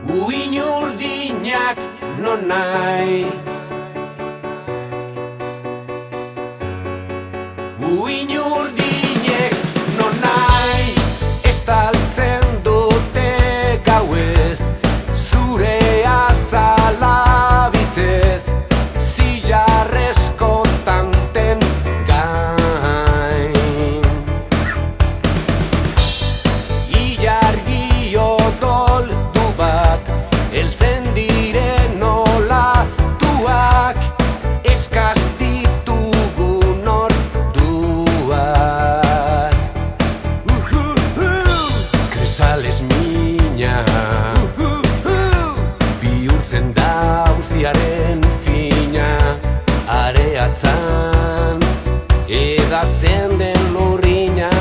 Uin urdinak non nahi, uin urdinek non nahi, estaltzen dute gauez, zure azala bitzez, zilarrezko tanten gain. Ilargi odoldu bat, heltzen diren olatuak, eskaz ditugun orduak. Kresales mina, bihurtzen da guztiaren fina, areatzan edatzen den lurrina.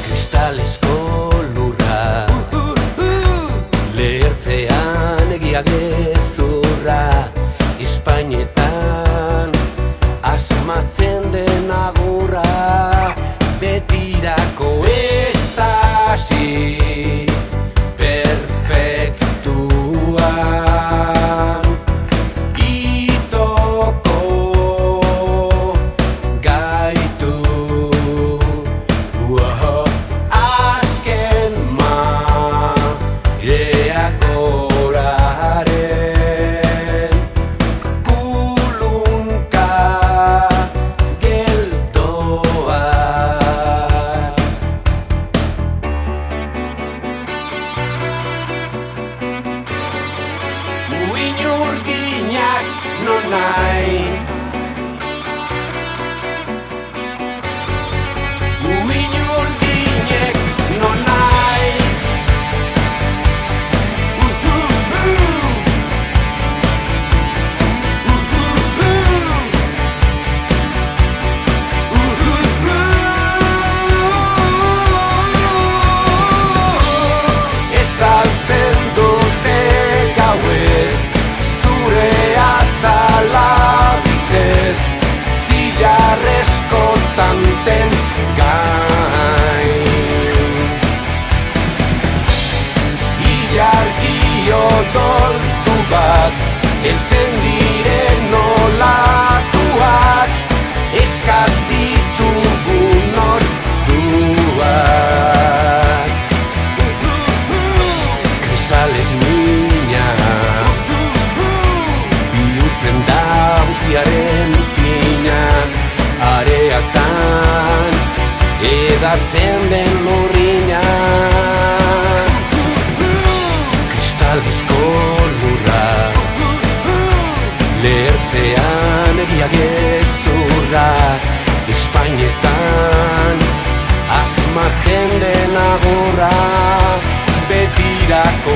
Kristalesko lurra, lehertzean egia gezurra, Espainetan asmatzen den agurra, betirako ez da hasi perfektuan. Itoko gaitu azken mareak goraren kulunka geldoak. Uin urdinak non nahi, uin urdinek non nahi, estaltzen dute gauez, zure azala bitzez, zilarrezko tanten gain. Ilargi odoldu bat, heltzen diren olatuak, eskaz ditugun orduak. Kresales mina, bihurtzen da guztiaren fina, areatzan edatzen den lurrina. Kristalezko lurra, lehertzean egia gezurra, Espainetan asmatzen den agurra, betirako